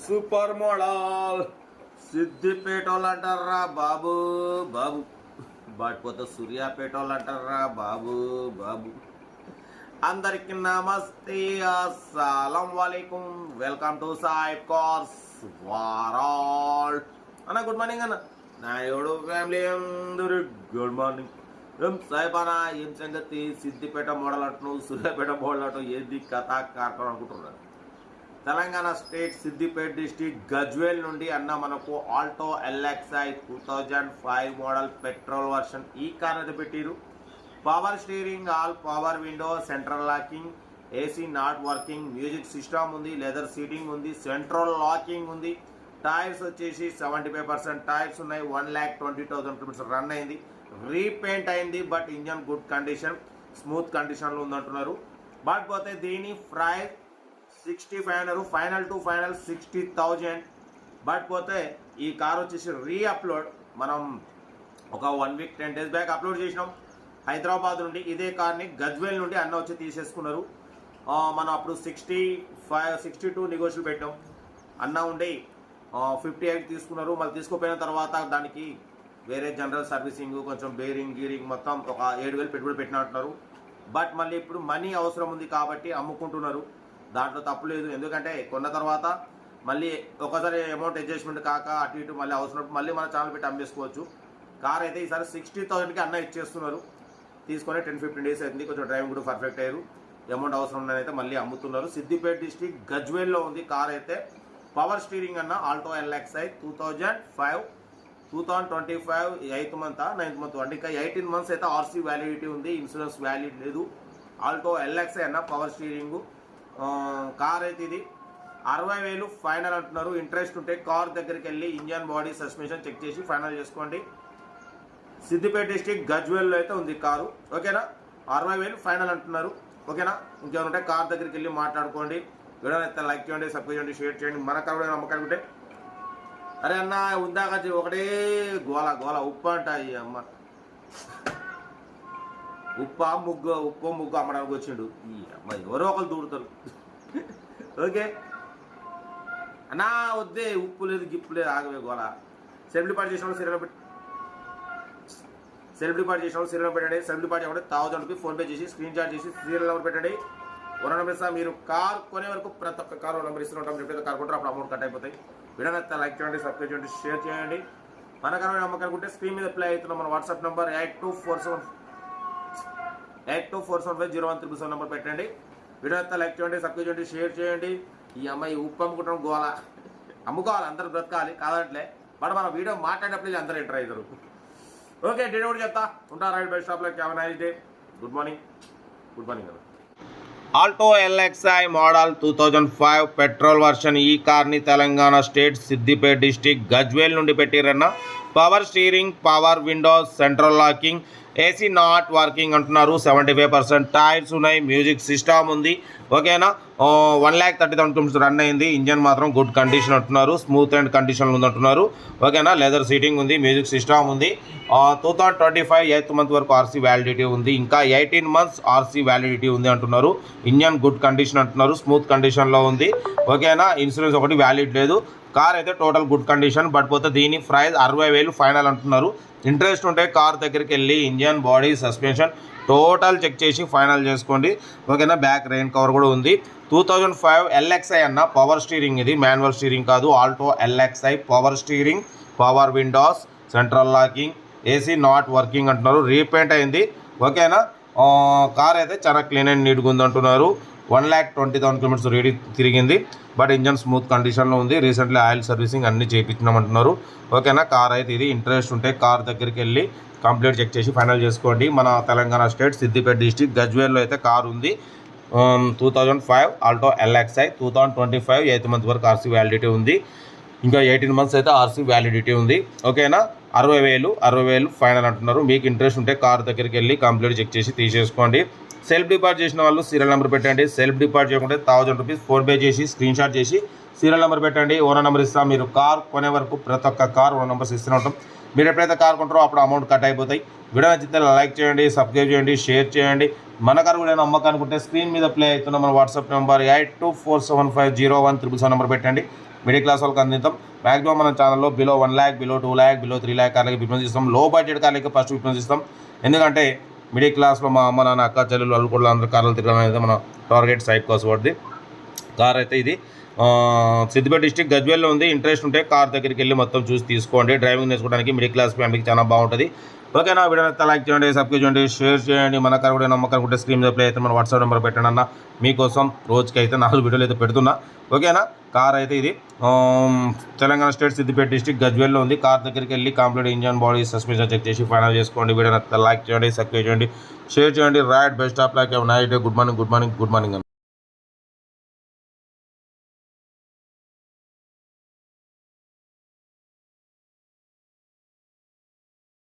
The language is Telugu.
సూపర్ మోడల్ సిద్దిపేట వాళ్ళు అంటారా బాబు బాబు, బాటిపోతే సూర్యాపేట వాళ్ళు అంటారా బాబు బాబు. అందరికి నమస్తే, అస్సలం వాలేకుం, వెల్కమ్ టు సాయి కార్స్ వారాల్ అన్న. గుడ్ మార్నింగ్ అన్న, నా ఎవడు ఫ్యామిలీ అందరూ గుడ్ మార్నింగ్. ఏం సాయిబానా, ఏం సంగతి? సిద్దిపేట మోడల్ అంటున్నావు, సూర్యాపేట మోడల్ అంటావు, ఏది కథ కార్యక్రమం అనుకుంటున్నారు. తెలంగాణ స్టేట్ సిద్దిపేట డిస్ట్రిక్ట్ గజ్వేల్ నుండి అన్న మనకు Alto LXi 2005 model petrol version ఈ కార్ అయితే పెట్టిరు. Power steering, all power window, central locking, AC not working, music system ఉంది, లెదర్ సీటింగ్ ఉంది, సెంట్రల్ లాకింగ్ ఉంది. టైర్స్ వచ్చేసి 75% టైర్స్ ఉన్నాయి. 1,20,000 కిలోమీటర్స్ రన్ అయింది. రీపెయింట్ అయింది, but engine good condition, smooth కండిషన్లో ఉందంటున్నారు. బట్ పోతే దీని ప్రైస్ 65 అన్నారు, ఫైనల్ టు ఫైనల్ 60,000. బట్ పోతే ఈ కార్ వచ్చేసి రీఅప్లోడ్ మనం ఒక 1 వీక్ 10 డేస్ బ్యాక్ అప్లోడ్ చేసినాం హైదరాబాద్ నుండి. ఇదే కార్ని గజ్వేల్ నుండి అన్న వచ్చి తీసేసుకున్నారు. మనం అప్పుడు 62 నెగోషియల్ పెట్టాం. అన్న ఉండి 58 తీసుకున్నారు. మళ్ళీ తీసుకుపోయిన తర్వాత దానికి వేరే జనరల్ సర్వీసింగ్, కొంచెం బేరింగ్ గీరింగ్ మొత్తం ఒక 7,000 పెట్టుబడి పెట్టినట్టున్నారు. బట్ మళ్ళీ ఇప్పుడు మనీ అవసరం ఉంది కాబట్టి అమ్ముకుంటున్నారు. దాంట్లో తప్పు లేదు, ఎందుకంటే కొన్న తర్వాత మళ్ళీ ఒకసారి అమౌంట్ అడ్జస్ట్మెంట్ కాక అటు ఇటు మళ్ళీ అవసరం మళ్ళీ మన ఛానల్ పెట్టి అమ్మేసుకోవచ్చు. కార్ అయితే ఈసారి 60,000కి అన్న ఇచ్చేస్తున్నారు. తీసుకొని 10-15 డేస్ అయింది. కొంచెం డ్రైవింగ్ కూడా పర్ఫెక్ట్ అయ్యారు. అమౌంట్ అవసరం ఉన్నదైతే మళ్ళీ అమ్ముతున్నారు. సిద్దిపేట డిస్ట్రిక్ట్ గజ్వేల్లో ఉంది కార్ అయితే. పవర్ స్టీరింగ్ అన్న Alto LXi 2005 2025 8th month 9th month అంటే ఇంకా 18 months అయితే RC వ్యాలిడిటీ ఉంది, ఇన్సూరెన్స్ వ్యాలిడ్ లేదు. ఆల్టో LXi అన్న పవర్ స్టీరింగ్ కార్ అయితే ఇది 60,000 ఫైనల్ అంటున్నారు. ఇంట్రెస్ట్ ఉంటే కార్ దగ్గరికి వెళ్ళి ఇంజన్, బాడీ, సస్పెన్షన్ చెక్ చేసి ఫైనల్ చేసుకోండి. సిద్దిపేట డిస్ట్రిక్ట్ గజ్వేల్లో అయితే ఉంది కారు. ఓకేనా, 60,000 ఫైనల్ అంటున్నారు. ఓకేనా, ఇంకేమైనా ఉంటే కార్ దగ్గరికి వెళ్ళి మాట్లాడుకోండి. వీడియో అయితే లైక్ చేయండి, సబ్స్క్రైబ్ చేయండి, షేర్ చేయండి. మన కార్ కూడా నమ్మకాలు ఉంటే అరే అన్న ఉందాక ఒకటే గోల గోల ఉప్పు అంట. అమ్మ ఉప్పు ముగ్గు అమ్మడానికి వచ్చిండు. ఈ అమ్మాయి ఎవరో ఒకరు దూరుతారు. ఓకే అన్నా, వద్దే ఉప్పు లేదు గిప్పు లేదు, ఆగవే గోల. సెల్ఫ్ డిపార్ట్ చేసిన వాళ్ళు సీరియల్ పెట్టి పెట్టండి. సెల్ఫ్ డిపార్ట్ చేయకుండా 1000 రూపీస్ ఫోన్పే చేసి స్క్రీన్ షాట్ చేసి సీరియల్ నెంబర్ పెట్టండి. 1 నెంబర్ ఇస్తా. మీరు కార్ కొనే వరకు ప్రతి ఒక్క కార్ 1 నెంబర్ ఇస్తూ ఉంటాం. ఎప్పుడైతే కార్ కొంటారో అప్పుడు అమౌంట్ కట్ అయిపోతాయి. వీడియో అయితే లైక్ చేయండి, సబ్స్క్రైబ్ చేయండి, షేర్ చేయండి. మన కార్ నమ్మకానుకుంటే స్క్రీన్ మీద ప్లే అవుతున్న మన వాట్సాప్ నెంబర్ 8247501377 నెంబర్ పెట్టండి. వీడియో అయితే లైక్ చేయండి, సబ్స్క్రైబ్ చేయండి, షేర్ చేయండి. ఈ అమ్మాయి ఉప్పు అమ్ముకుంటాం గోల, అమ్ముకోవాలి, అందరూ బ్రతకాలి కాదంటలే. బట్ మన వీడియో మాట్లాడేటప్పుడు అందరూ ఎంటర్ అవుతారు. ఓకే, డేట్ కూడా చెప్తా ఉంటారు. రైట్ బై షాప్లో క్యాబ్ నైస్ డే. గుడ్ మార్నింగ్ కదా. Alto LXi model 2005 petrol version ఈ కార్ని తెలంగాణ స్టేట్ సిద్దిపేట డిస్ట్రిక్ట్ గజ్వేల్ నుండి పెట్టిరన్న. Power steering, power windows, central locking, AC not working అంటున్నారు. 75% టైర్స్ ఉన్నాయి, మ్యూజిక్ సిస్టమ్ ఉంది. ఓకేనా, 1,30,000 కిలోమీటర్స్ రన్ అయింది. ఇంజన్ మాత్రం గుడ్ కండిషన్ అంటున్నారు, స్మూత్ అండ్ కండిషన్లో ఉంది అంటున్నారు. ఓకేనా, లెదర్ సీటింగ్ ఉంది, మ్యూజిక్ సిస్టమ్ ఉంది. 2025 8th మంత్ వరకు RC వ్యాలిడిటీ ఉంది. ఇంకా 18 months RC వ్యాలిడిటీ ఉంది అంటున్నారు. ఇంజన్ గుడ్ కండిషన్ అంటున్నారు, స్మూత్ కండిషన్లో ఉంది. ఓకేనా, ఇన్సూరెన్స్ ఒకటి వ్యాలిడ్ లేదు. కార్ అయితే టోటల్ గుడ్ కండిషన్. బట్ పోతే దీని ప్రైస్ 60,000 ఫైనల్ అంటున్నారు. ఇంట్రెస్ట్ ఉంటే కార్ దగ్గరికి వెళ్ళి engine, body, suspension total check చేసి ఫైనల్ చేసుకోండి. ఓకేనా, బ్యాక్ రెయిన్ కవర్ కూడా ఉంది. 2005 LXi అన్న పవర్ స్టీరింగ్, ఇది మాన్యువల్ స్టీరింగ్ కాదు. Alto LXi power steering, power windows, central locking, AC not working అంటున్నారు. రీపెయింట్ అయింది. ఓకేనా, కార్ అయితే చాలా క్లీన్ అండ్ నీట్గా ఉంది అంటున్నారు. 1,20,000 కిలోమీటర్స్ రేడి తిరిగింది. బట్ ఇంజన్ స్మూత్ కండిషన్లో ఉంది. రీసెంట్లీ ఆయిల్ సర్వీసింగ్ అన్నీ చేయించినామంటున్నారు. ఓకేనా, కార్ అయితే ఇది. ఇంట్రెస్ట్ ఉంటే కార్ దగ్గరికి వెళ్ళి కంప్లీట్ చెక్ చేసి ఫైనల్ చేసుకోండి. మన తెలంగాణ స్టేట్ సిద్దిపేట డిస్ట్రిక్ట్ గజ్వేల్లో అయితే కార్ ఉంది. 2005 ఆల్టో LXi 2025 8th మంత్ వరకు RC వ్యాలిడిటీ ఉంది. ఇంకా 18 months అయితే RC వ్యాలిడిటీ ఉంది. ఓకేనా, 60,000 ఫైనల్ అంటున్నారు. మీకు ఇంట్రెస్ట్ ఉంటే కార్ దగ్గరికి వెళ్ళి కంప్లీట్ చెక్ చేసి తీసేసుకోండి. సెల్ఫ్ డిపార్ట్ చేసిన వాళ్ళు సీరియల్ నెంబర్ పెట్టండి. సెల్ఫ్ డిపార్ట్ చేయకుంటే 1000 రూపీస్ ఫోన్పే చేసి స్క్రీన్ షాట్ చేసి సీరియల్ నెంబర్ పెట్టండి. 1 నెంబర్ ఇస్తాం. మీరు కార్ కొనే వరకు ప్రతి ఒక్క కార్ 1 నెంబర్స్ ఇస్తూనే ఉంటాం. మీరు ఎప్పుడైతే కార్ కొంటారో అప్పుడు అమౌంట్ కట్ అయిపోతాయి. వీడియో నచ్చితే లైక్ చేయండి, సబ్స్క్రైబ్ చేయండి, షేర్ చేయండి. మన కారు కూడా అమ్మకానుకుంటే స్క్రీన్ మీద ప్లే అవుతున్న మన వాట్సాప్ నెంబర్ 8247501777 నెంబర్ పెట్టండి. మిడిల్ క్లాస్ వాళ్ళకి అందిద్దాం. మ్యాక్సిమం మన ఛానల్లో below 1 lakh, below 2 lakh, below 3 lakh కార్లకి ప్రిఫరెన్స్ ఇస్తాం. లో బడ్జెట్ కార్లకి ఫస్ట్ ప్రిఫరెన్స్ ఇస్తాం. ఎందుకంటే మిడిల్ క్లాస్లో మా అమ్మ నాన్న అక్క చెల్లెలు వాళ్ళు కూడా అందరూ కార్లు తిరగడం అనేది మన టార్గెట్ సైడ్ కోసం పడుతుంది. కార్ అయితే ఇది సిద్దిపేట డిస్ట్రిక్ట్ గజ్వేల్లో ఉంది. ఇంట్రెస్ట్ ఉంటే కార్ దగ్గరికి వెళ్ళి మొత్తం చూసి తీసుకోండి. డ్రైవింగ్ నేర్చుకోవడానికి మిడిల్ క్లాస్ ఫ్యామిలీకి చాలా బాగుంటుంది. ఓకేనా? వీడియో అయితే లైక్ చేయండి, సబ్స్క్రైబ్ చేయండి, షేర్ చేయండి. మన కార్ కూడా నమ్మకానుకుంటే స్క్రీన్ మీద ప్లే అయితే మన వాట్సాప్ నెంబర్ పెట్టండి అన్న. మీకోసం రోజుకి అయితే 4 వీడియోలు అయితే పెడుతున్నా. ఓకేనా? కార్ అయితే ఇది తెలంగాణ స్టేట్ సిద్దిపేట డిస్ట్రిక్ట్ గజ్వేల్లో ఉంది. కార్ దగ్గరికి వెళ్ళి complete engine, body, suspension check చేసి ఫైనల్ చేసుకోండి. వీడియో అయితే లైక్ చేయండి, సబ్స్క్రైబ్ చేయండి, షేర్ చేయండి. Right, best of luck, night, good morning, good morning, good morning.